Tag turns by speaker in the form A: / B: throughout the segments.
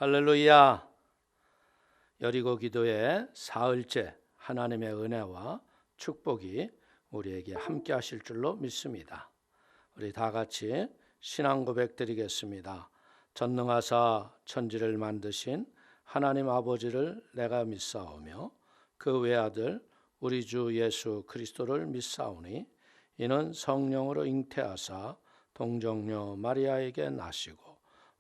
A: 할렐루야. 여리고 기도의 사흘째 하나님의 은혜와 축복이 우리에게 함께 하실 줄로 믿습니다. 우리 다 같이 신앙 고백 드리겠습니다. 전능하사 천지를 만드신 하나님 아버지를 내가 믿사오며 그 외아들 우리 주 예수 그리스도를 믿사오니 이는 성령으로 잉태하사 동정녀 마리아에게 나시고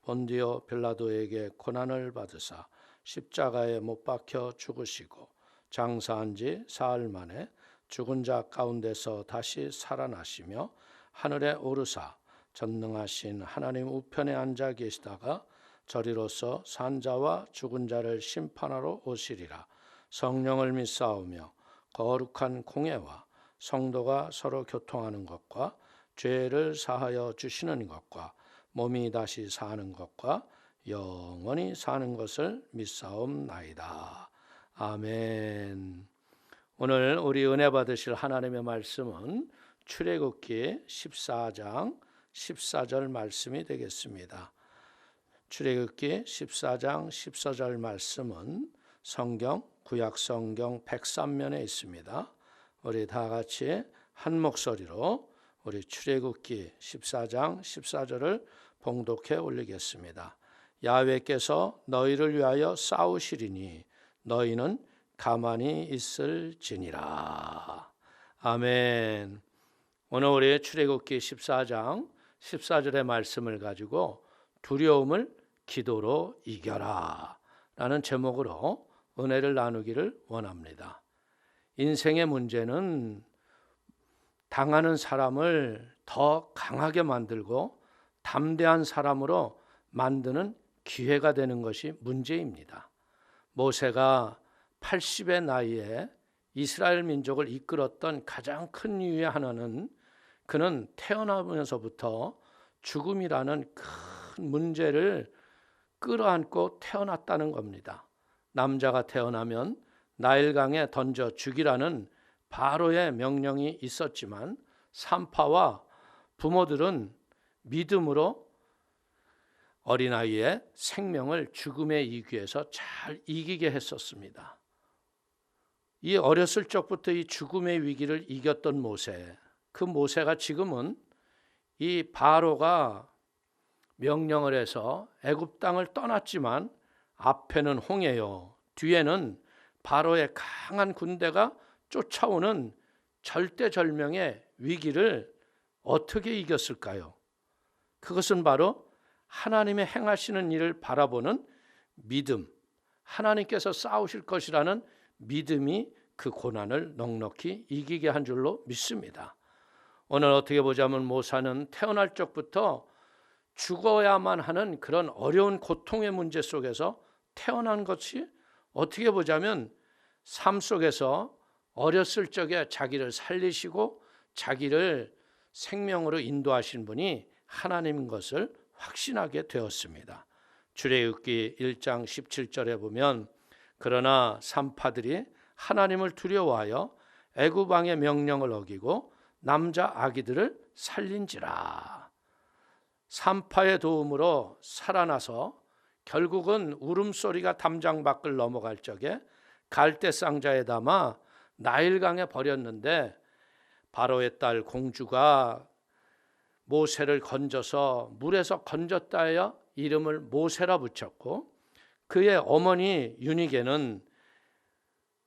A: 본디오 빌라도에게 고난을 받으사 십자가에 못 박혀 죽으시고 장사한 지 사흘 만에 죽은 자 가운데서 다시 살아나시며 하늘에 오르사 전능하신 하나님 우편에 앉아 계시다가 저리로서 산 자와 죽은 자를 심판하러 오시리라. 성령을 믿사오며 거룩한 공예와 성도가 서로 교통하는 것과 죄를 사하여 주시는 것과 몸이 다시 사는 것과 영원히 사는 것을 믿사옵나이다. 아멘. 오늘 우리 은혜 받으실 하나님의 말씀은 출애굽기 14장 14절 말씀이 되겠습니다. 출애굽기 14장 14절 말씀은 성경 구약 성경 103면에 있습니다. 우리 다 같이 한 목소리로 우리 출애굽기 14장 14절을 봉독해 올리겠습니다. 야훼께서 너희를 위하여 싸우시리니 너희는 가만히 있을지니라. 아멘. 오늘 우리 출애굽기 14장 14절의 말씀을 가지고 두려움을 기도로 이겨라 라는 제목으로 은혜를 나누기를 원합니다. 인생의 문제는 당하는 사람을 더 강하게 만들고 담대한 사람으로 만드는 기회가 되는 것이 문제입니다. 모세가 80의 나이에 이스라엘 민족을 이끌었던 가장 큰 이유의 하나는 그는 태어나면서부터 죽음이라는 큰 문제를 끌어안고 태어났다는 겁니다. 남자가 태어나면 나일강에 던져 죽이라는 바로의 명령이 있었지만 산파와 부모들은 믿음으로 어린아이의 생명을 죽음에 이기해서 잘 이기게 했었습니다. 이 어렸을 적부터 이 죽음의 위기를 이겼던 모세, 그 모세가 지금은 이 바로가 명령을 해서 애굽 땅을 떠났지만 앞에는 홍해요, 뒤에는 바로의 강한 군대가 쫓아오는 절대절명의 위기를 어떻게 이겼을까요? 그것은 바로 하나님의 행하시는 일을 바라보는 믿음, 하나님께서 싸우실 것이라는 믿음이 그 고난을 넉넉히 이기게 한 줄로 믿습니다. 오늘 어떻게 보자면 모세는 태어날 적부터 죽어야만 하는 그런 어려운 고통의 문제 속에서 태어난 것이 어떻게 보자면 삶 속에서 어렸을 적에 자기를 살리시고 자기를 생명으로 인도하신 분이 하나님인 것을 확신하게 되었습니다. 출애굽기 1장 17절에 보면 그러나 산파들이 하나님을 두려워하여 애굽 왕의 명령을 어기고 남자 아기들을 살린지라. 산파의 도움으로 살아나서 결국은 울음소리가 담장 밖을 넘어갈 적에 갈대 쌍자에 담아 나일강에 버렸는데 바로의 딸 공주가 모세를 건져서 물에서 건졌다 하여 이름을 모세라 붙였고 그의 어머니 유니게는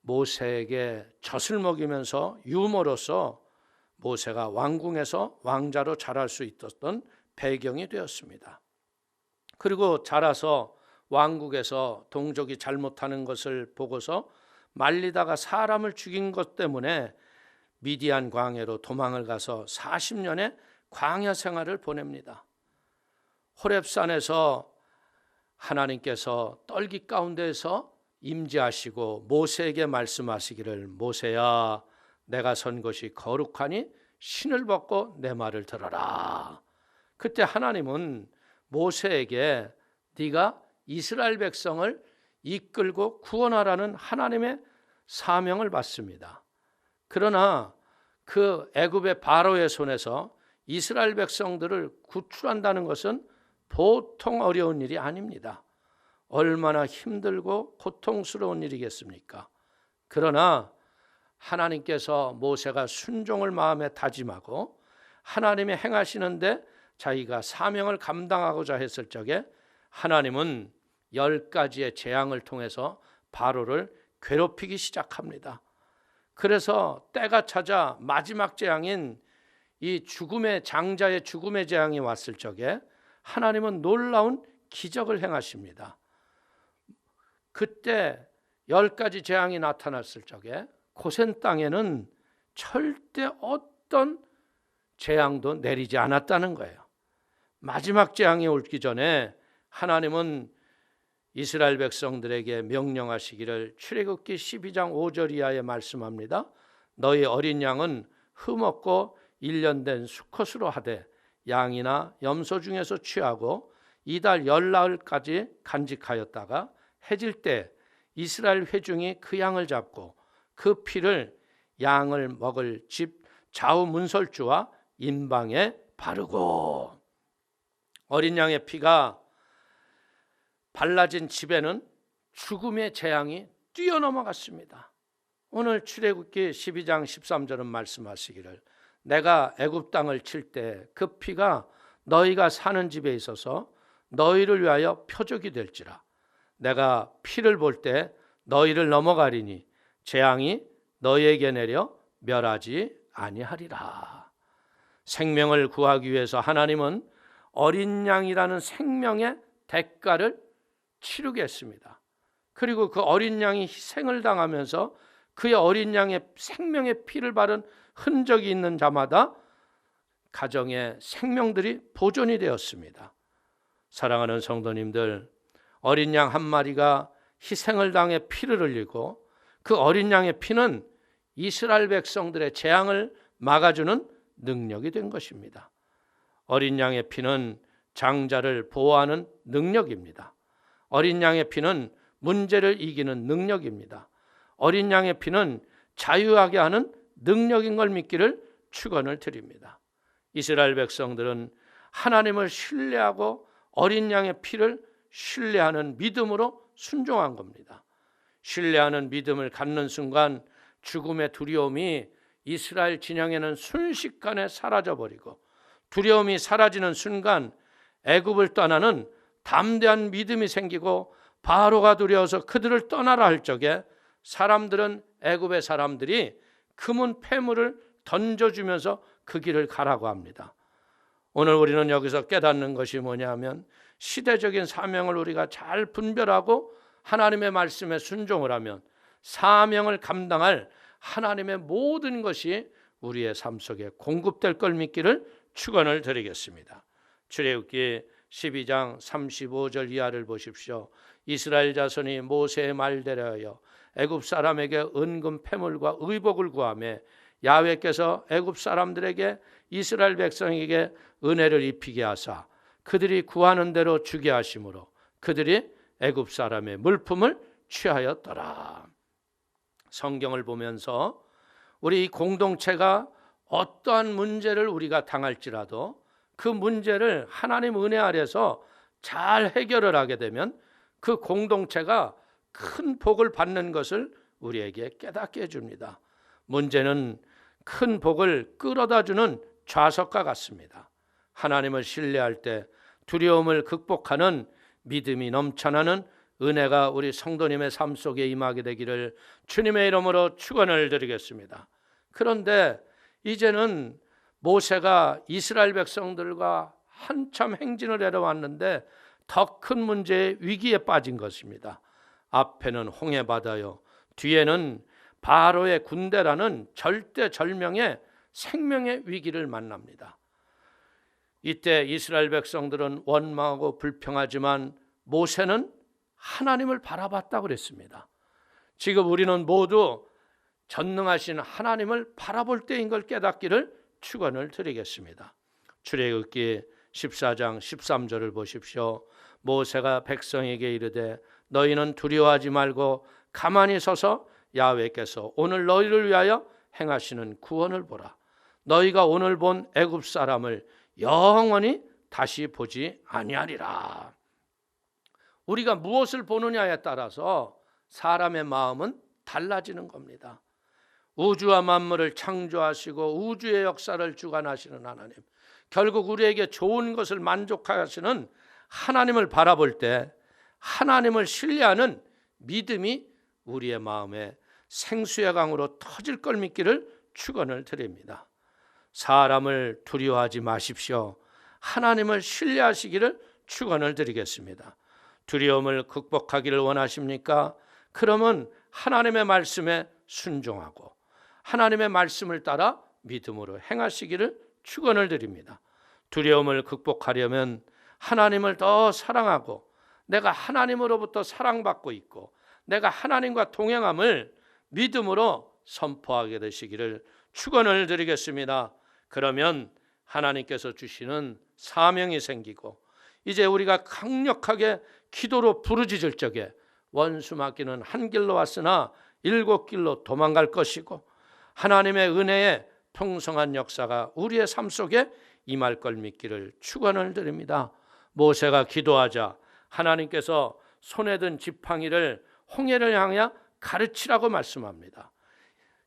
A: 모세에게 젖을 먹이면서 유모로서 모세가 왕궁에서 왕자로 자랄 수 있었던 배경이 되었습니다. 그리고 자라서 왕국에서 동족이 잘못하는 것을 보고서 말리다가 사람을 죽인 것 때문에 미디안 광야로 도망을 가서 40년의 광야 생활을 보냅니다. 호렙산에서 하나님께서 떨기 가운데에서 임재하시고 모세에게 말씀하시기를 모세야 내가 선 곳이 거룩하니 신을 벗고 내 말을 들어라. 그때 하나님은 모세에게 네가 이스라엘 백성을 이끌고 구원하라는 하나님의 사명을 받습니다. 그러나 그 애굽의 바로의 손에서 이스라엘 백성들을 구출한다는 것은 보통 어려운 일이 아닙니다. 얼마나 힘들고 고통스러운 일이겠습니까? 그러나 하나님께서 모세가 순종을 마음에 다짐하고 하나님이 행하시는데 자기가 사명을 감당하고자 했을 적에 하나님은 10가지의 재앙을 통해서 바로를 괴롭히기 시작합니다. 그래서 때가 찾아 마지막 재앙인 이 죽음의 장자의 죽음의 재앙이 왔을 적에 하나님은 놀라운 기적을 행하십니다. 그때 10가지 재앙이 나타났을 적에 고센 땅에는 절대 어떤 재앙도 내리지 않았다는 거예요. 마지막 재앙이 오기 전에 하나님은 이스라엘 백성들에게 명령하시기를 출애굽기 12장 5절 이하에 말씀합니다. 너희 어린 양은 흠없고 1년 된 수컷으로 하되 양이나 염소 중에서 취하고 이달 열나흘까지 간직하였다가 해질 때 이스라엘 회중이 그 양을 잡고 그 피를 양을 먹을 집 좌우 문설주와 인방에 바르고, 어린 양의 피가 발라진 집에는 죽음의 재앙이 뛰어넘어갔습니다. 오늘 출애굽기 12장 13절은 말씀하시기를 내가 애굽 땅을 칠 때 그 피가 너희가 사는 집에 있어서 너희를 위하여 표적이 될지라. 내가 피를 볼 때 너희를 넘어가리니 재앙이 너희에게 내려 멸하지 아니하리라. 생명을 구하기 위해서 하나님은 어린 양이라는 생명의 대가를 치르게 했습니다. 그리고 그 어린 양이 희생을 당하면서 그의 어린 양의 생명의 피를 바른 흔적이 있는 자마다 가정의 생명들이 보존이 되었습니다. 사랑하는 성도님들, 어린 양 한 마리가 희생을 당해 피를 흘리고 그 어린 양의 피는 이스라엘 백성들의 재앙을 막아주는 능력이 된 것입니다. 어린 양의 피는 장자를 보호하는 능력입니다. 어린 양의 피는 문제를 이기는 능력입니다. 어린 양의 피는 자유하게 하는 능력인 걸 믿기를 축원을 드립니다. 이스라엘 백성들은 하나님을 신뢰하고 어린 양의 피를 신뢰하는 믿음으로 순종한 겁니다. 신뢰하는 믿음을 갖는 순간 죽음의 두려움이 이스라엘 진영에는 순식간에 사라져버리고, 두려움이 사라지는 순간 애굽을 떠나는 담대한 믿음이 생기고 바로가 두려워서 그들을 떠나라 할 적에 사람들은, 애굽의 사람들이 금은 폐물을 던져주면서 그 길을 가라고 합니다. 오늘 우리는 여기서 깨닫는 것이 뭐냐면 시대적인 사명을 우리가 잘 분별하고 하나님의 말씀에 순종을 하면 사명을 감당할 하나님의 모든 것이 우리의 삶 속에 공급될 걸 믿기를 축원을 드리겠습니다. 출애굽기 12장 35절 이하를 보십시오. 이스라엘 자손이 모세의 말대로 하여 애굽 사람에게 은금 패물과 의복을 구하며 야훼께서 애굽 사람들에게 이스라엘 백성에게 은혜를 입히게 하사 그들이 구하는 대로 주게 하심으로 그들이 애굽 사람의 물품을 취하였더라. 성경을 보면서 우리 이 공동체가 어떠한 문제를 우리가 당할지라도 그 문제를 하나님 은혜 아래서 잘 해결을 하게 되면 그 공동체가 큰 복을 받는 것을 우리에게 깨닫게 해줍니다. 문제는 큰 복을 끌어다 주는 좌석과 같습니다. 하나님을 신뢰할 때 두려움을 극복하는 믿음이 넘쳐나는 은혜가 우리 성도님의 삶 속에 임하게 되기를 주님의 이름으로 축원을 드리겠습니다. 그런데 이제는 모세가 이스라엘 백성들과 한참 행진을 내려왔는데 더 큰 문제의 위기에 빠진 것입니다. 앞에는 홍해바다요, 뒤에는 바로의 군대라는 절대절명의 생명의 위기를 만납니다. 이때 이스라엘 백성들은 원망하고 불평하지만 모세는 하나님을 바라봤다고 그랬습니다. 지금 우리는 모두 전능하신 하나님을 바라볼 때인 걸 깨닫기를 축원을 드리겠습니다. 출애굽기 14장 13절을 보십시오. 모세가 백성에게 이르되 너희는 두려워하지 말고 가만히 서서 야훼께서 오늘 너희를 위하여 행하시는 구원을 보라. 너희가 오늘 본 애굽 사람을 영원히 다시 보지 아니하리라. 우리가 무엇을 보느냐에 따라서 사람의 마음은 달라지는 겁니다. 우주와 만물을 창조하시고 우주의 역사를 주관하시는 하나님, 결국 우리에게 좋은 것을 만족하시는 하나님을 바라볼 때 하나님을 신뢰하는 믿음이 우리의 마음에 생수의 강으로 터질 걸 믿기를 축원을 드립니다. 사람을 두려워하지 마십시오. 하나님을 신뢰하시기를 축원을 드리겠습니다. 두려움을 극복하기를 원하십니까? 그러면 하나님의 말씀에 순종하고 하나님의 말씀을 따라 믿음으로 행하시기를 축원을 드립니다. 두려움을 극복하려면 하나님을 더 사랑하고 내가 하나님으로부터 사랑받고 있고 내가 하나님과 동행함을 믿음으로 선포하게 되시기를 축원을 드리겠습니다. 그러면 하나님께서 주시는 사명이 생기고 이제 우리가 강력하게 기도로 부르짖을 적에 원수 맞기는 한 길로 왔으나 7길로 도망갈 것이고 하나님의 은혜의 풍성한 역사가 우리의 삶 속에 임할 걸 믿기를 축원을 드립니다. 모세가 기도하자 하나님께서 손에 든 지팡이를 홍해를 향해 가르치라고 말씀합니다.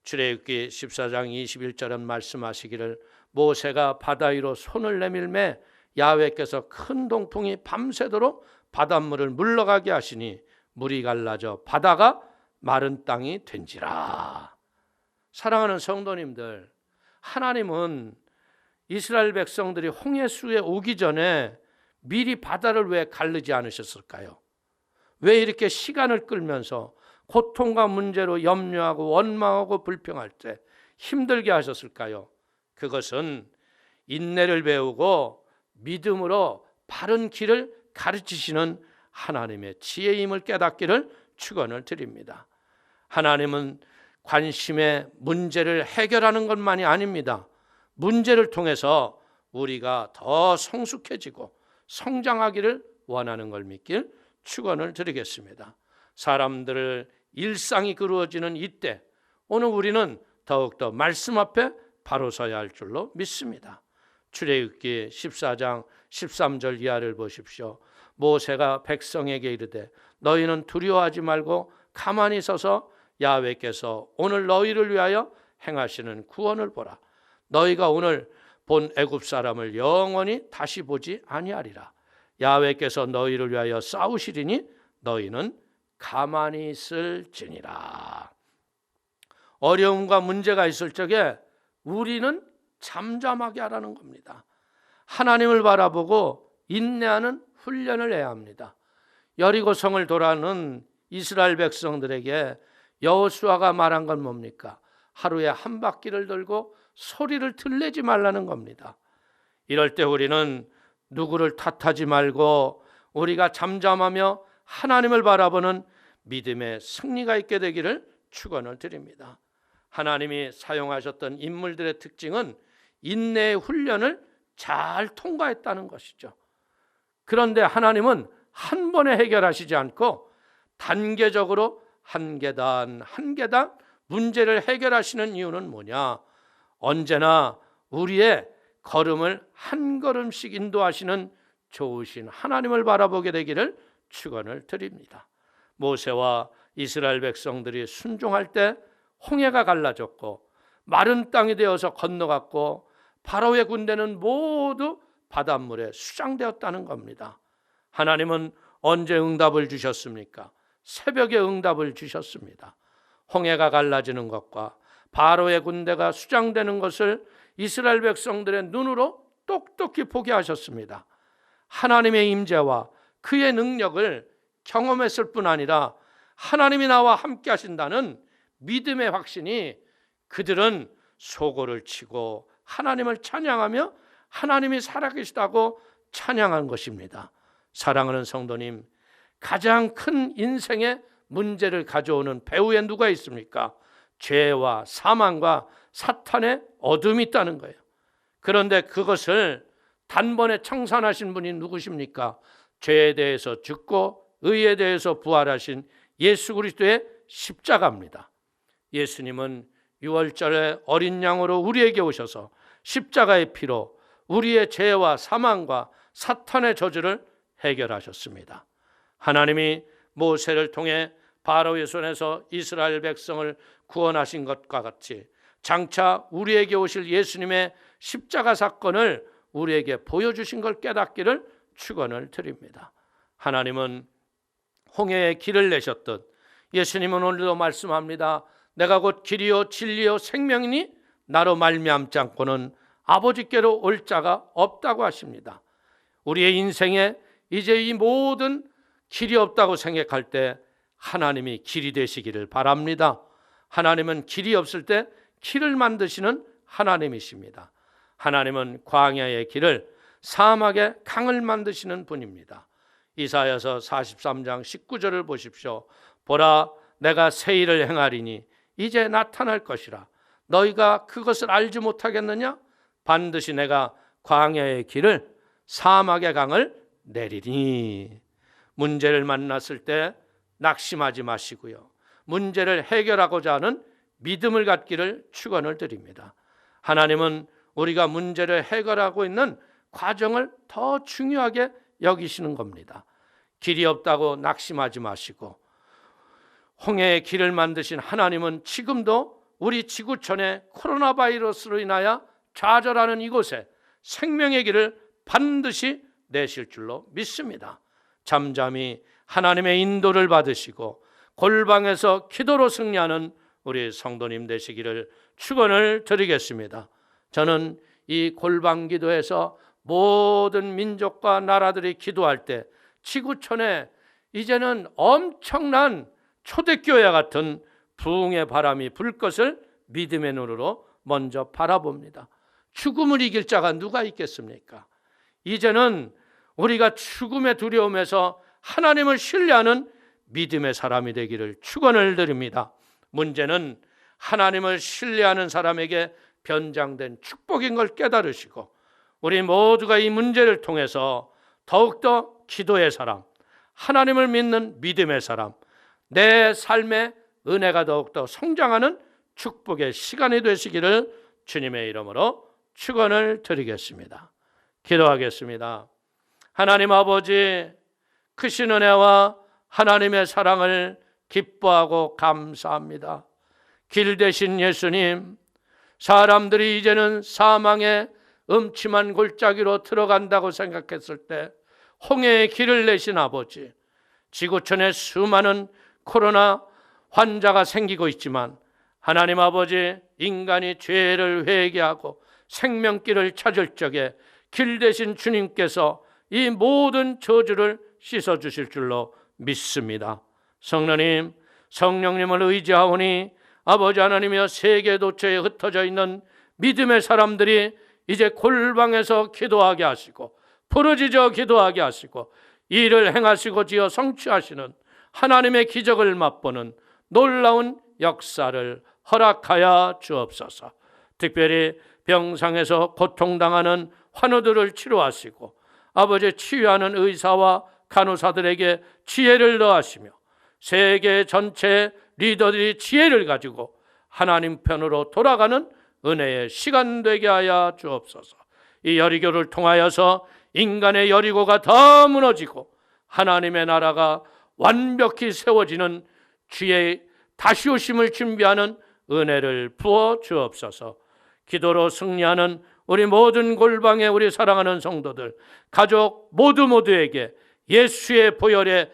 A: 출애굽기 14장 21절은 말씀하시기를 모세가 바다 위로 손을 내밀매 야훼께서 큰 동풍이 밤새도록 바닷물을 물러가게 하시니 물이 갈라져 바다가 마른 땅이 된지라. 사랑하는 성도님들, 하나님은 이스라엘 백성들이 홍해수에 오기 전에 미리 바다를 왜 가르지 않으셨을까요? 왜 이렇게 시간을 끌면서 고통과 문제로 염려하고 원망하고 불평할 때 힘들게 하셨을까요? 그것은 인내를 배우고 믿음으로 바른 길을 가르치시는 하나님의 지혜임을 깨닫기를 축원을 드립니다. 하나님은 관심의 문제를 해결하는 것만이 아닙니다. 문제를 통해서 우리가 더 성숙해지고 성장하기를 원하는 걸 믿길 축원을 드리겠습니다. 사람들의 일상이 그루어지는 이때 오늘 우리는 더욱더 말씀 앞에 바로 서야 할 줄로 믿습니다. 출애굽기 14장 13절 이하를 보십시오. 모세가 백성에게 이르되 너희는 두려워하지 말고 가만히 서서 야훼께서 오늘 너희를 위하여 행하시는 구원을 보라. 너희가 오늘 본 애굽 사람을 영원히 다시 보지 아니하리라. 야훼께서 너희를 위하여 싸우시리니 너희는 가만히 있을지니라. 어려움과 문제가 있을 적에 우리는 잠잠하게 하라는 겁니다. 하나님을 바라보고 인내하는 훈련을 해야 합니다. 여리고성을 돌아는 이스라엘 백성들에게 여호수아가 말한 건 뭡니까? 하루에 한 바퀴를 돌고 소리를 들내지 말라는 겁니다. 이럴 때 우리는 누구를 탓하지 말고 우리가 잠잠하며 하나님을 바라보는 믿음의 승리가 있게 되기를 축원을 드립니다. 하나님이 사용하셨던 인물들의 특징은 인내의 훈련을 잘 통과했다는 것이죠. 그런데 하나님은 한 번에 해결하시지 않고 단계적으로 한 계단 한 계단 문제를 해결하시는 이유는 뭐냐? 언제나 우리의 걸음을 한 걸음씩 인도하시는 좋으신 하나님을 바라보게 되기를 축원을 드립니다. 모세와 이스라엘 백성들이 순종할 때 홍해가 갈라졌고 마른 땅이 되어서 건너갔고 바로의 군대는 모두 바닷물에 수장되었다는 겁니다. 하나님은 언제 응답을 주셨습니까? 새벽에 응답을 주셨습니다. 홍해가 갈라지는 것과 바로의 군대가 수장되는 것을 이스라엘 백성들의 눈으로 똑똑히 보게 하셨습니다. 하나님의 임재와 그의 능력을 경험했을 뿐 아니라 하나님이 나와 함께 하신다는 믿음의 확신이 그들은 소고를 치고 하나님을 찬양하며 하나님이 살아계시다고 찬양한 것입니다. 사랑하는 성도님, 가장 큰 인생의 문제를 가져오는 배후에 누가 있습니까? 죄와 사망과 사탄의 어둠이 있다는 거예요. 그런데 그것을 단번에 청산하신 분이 누구십니까? 죄에 대해서 죽고 의에 대해서 부활하신 예수 그리스도의 십자가입니다. 예수님은 유월절에 어린 양으로 우리에게 오셔서 십자가의 피로 우리의 죄와 사망과 사탄의 저주를 해결하셨습니다. 하나님이 모세를 통해 바로의 손에서 이스라엘 백성을 구원하신 것과 같이 장차 우리에게 오실 예수님의 십자가 사건을 우리에게 보여주신 걸 깨닫기를 축원을 드립니다. 하나님은 홍해의 길을 내셨듯 예수님은 오늘도 말씀합니다. 내가 곧 길이요 진리요 생명이니 나로 말미암지 않고는 아버지께로 올 자가 없다고 하십니다. 우리의 인생에 이제 이 모든 길이 없다고 생각할 때 하나님이 길이 되시기를 바랍니다. 하나님은 길이 없을 때 길을 만드시는 하나님이십니다. 하나님은 광야의 길을, 사막의 강을 만드시는 분입니다. 이사야서 43장 19절을 보십시오. 보라, 내가 새 일을 행하리니 이제 나타날 것이라. 너희가 그것을 알지 못하겠느냐? 반드시 내가 광야의 길을, 사막의 강을 내리니. 문제를 만났을 때 낙심하지 마시고요, 문제를 해결하고자 하는 믿음을 갖기를 축원을 드립니다. 하나님은 우리가 문제를 해결하고 있는 과정을 더 중요하게 여기시는 겁니다. 길이 없다고 낙심하지 마시고, 홍해의 길을 만드신 하나님은 지금도 우리 지구촌의 코로나 바이러스로 인하여 좌절하는 이곳에 생명의 길을 반드시 내실 줄로 믿습니다. 잠잠히 하나님의 인도를 받으시고 골방에서 기도로 승리하는 우리 성도님 되시기를 축원을 드리겠습니다. 저는 이 골방 기도에서 모든 민족과 나라들이 기도할 때 지구촌에 이제는 엄청난 초대교회 같은 부흥의 바람이 불 것을 믿음의 눈으로 먼저 바라봅니다. 죽음을 이길 자가 누가 있겠습니까? 이제는 우리가 죽음의 두려움에서 하나님을 신뢰하는 믿음의 사람이 되기를 축원을 드립니다. 문제는 하나님을 신뢰하는 사람에게 변장된 축복인 걸 깨달으시고, 우리 모두가 이 문제를 통해서 더욱더 기도의 사람, 하나님을 믿는 믿음의 사람, 내 삶의 은혜가 더욱더 성장하는 축복의 시간이 되시기를 주님의 이름으로 축원을 드리겠습니다. 기도하겠습니다. 하나님 아버지, 크신 은혜와 하나님의 사랑을 기뻐하고 감사합니다. 길 되신 예수님, 사람들이 이제는 사망의 음침한 골짜기로 들어간다고 생각했을 때 홍해의 길을 내신 아버지, 지구촌에 수많은 코로나 환자가 생기고 있지만 하나님 아버지, 인간이 죄를 회개하고 생명길을 찾을 적에 길 되신 주님께서 이 모든 저주를 씻어주실 줄로 믿습니다. 성령님, 성령님을 의지하오니 아버지 하나님이여, 세계 도처에 흩어져 있는 믿음의 사람들이 이제 골방에서 기도하게 하시고 부르짖어 기도하게 하시고 일을 행하시고 지어 성취하시는 하나님의 기적을 맛보는 놀라운 역사를 허락하여 주옵소서. 특별히 병상에서 고통당하는 환우들을 치료하시고 아버지, 치유하는 의사와 간호사들에게 지혜를 더하시며 세계 전체 리더들이 지혜를 가지고 하나님 편으로 돌아가는 은혜의 시간 되게 하여 주옵소서. 이 여리고를 통하여서 인간의 여리고가 더 무너지고 하나님의 나라가 완벽히 세워지는 주의 다시 오심을 준비하는 은혜를 부어 주옵소서. 기도로 승리하는 우리 모든 골방의 우리 사랑하는 성도들, 가족 모두에게 예수의 보혈에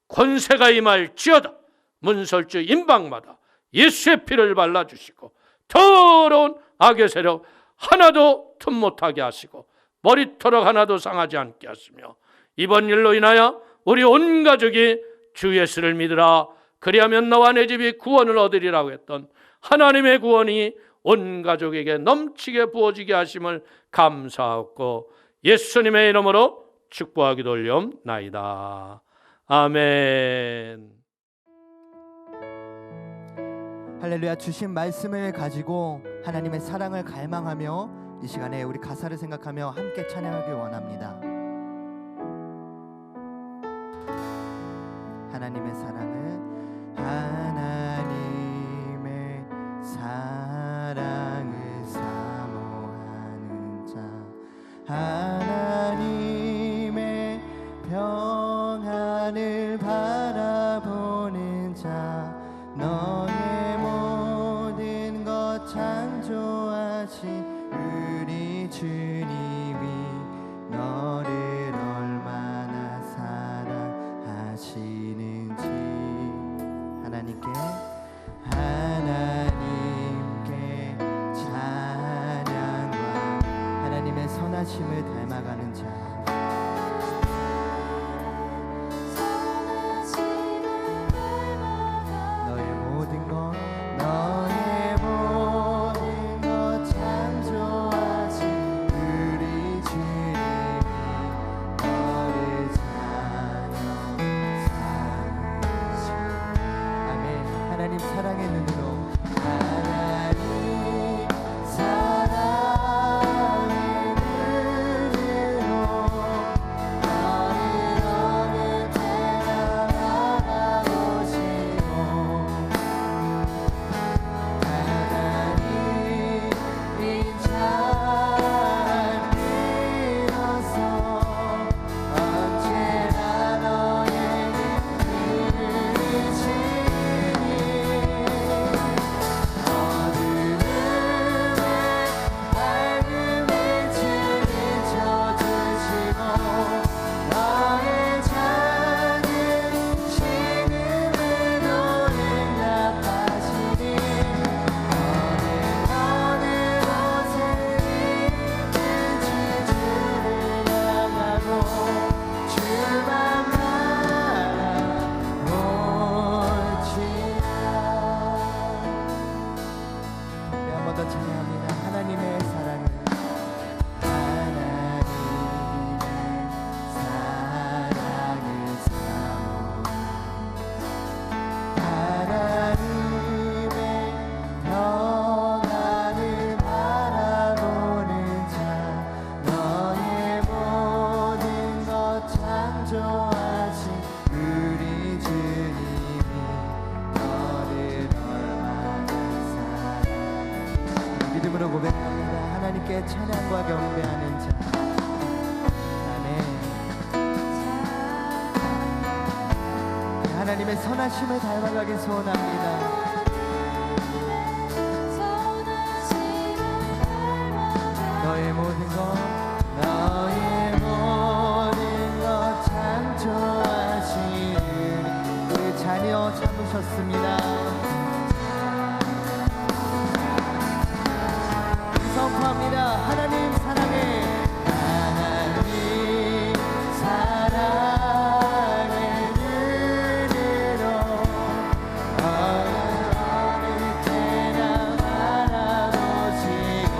A: 권세가 임할지어다. 문설주 임방마다 예수의 피를 발라주시고 더러운 악의 세력 하나도 틈 못하게 하시고 머리털 하나도 상하지 않게 하시며, 이번 일로 인하여 우리 온 가족이 주 예수를 믿으라, 그리하면 너와 내 집이 구원을 얻으리라고 했던 하나님의 구원이 온 가족에게 넘치게 부어지게 하심을 감사하고 예수님의 이름으로 축복하기도 올려옵나이다. 아멘.
B: 할렐루야. 주신 말씀을 가지고 하나님의 사랑을 갈망하며 이 시간에 우리 가사를 생각하며 함께 찬양하길 원합니다. 하나님의 사랑을, 하나님의 사랑을 사모하는 자, 하나님의 평안을 하나님께 하나님께 찬양과 하나님의 선하심을 닮아가는 자 너의 모든 것 창조하신 우리 주님이 너를 찬양하시 아멘. 하나님 사랑의 눈으로 하나님 사랑의 눈으로 너를 어느 때나 바라보시고 하나님 이 참 믿어서 언제나 너의 길을 지니 어두움에 밝은 빛을 비춰주시고 너의 작은 신음으로 응답하시니 어느 곳에 있든지 주를 향하고 주만 바라볼지라. 한 번 더 찬양합니다. 하나님의 사랑을 하나님의 평안을 바라보는 자 너의 모든 것 창조하신 우리 주님이 너를 얼마나 사랑하는지 믿음으로 고백합니다. 하나님께 찬양과 경배하는 자 아멘. 하나님의 선하심을 닮아가길 소원합니다. 너의 모든 것 창조하신 우리 자녀 참으셨습니다. 선포합니다. 하나님 사랑해 하나님 사랑의 눈으로 어느 때나 바라보시고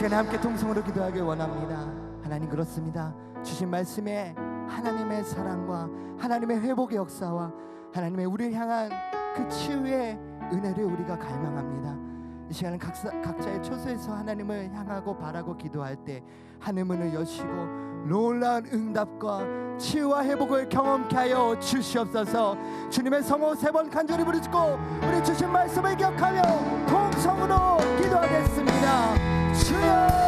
B: 시간에 함께 통성으로 기도하길 원합니다. 하나님, 그렇습니다. 주신 말씀에 하나님의 사랑과 하나님의 회복의 역사와 하나님의 우리를 향한 그 치유의 은혜를 우리가 갈망합니다. 이 시간은 각자의 처소에서 하나님을 향하고 바라고 기도할 때 하늘문을 여시고 놀라운 응답과 치유와 회복을 경험케 하여 주시옵소서. 주님의 성호 3번 간절히 부르짖고 우리 주신 말씀을 기억하며 통성으로 기도하겠습니다. 주여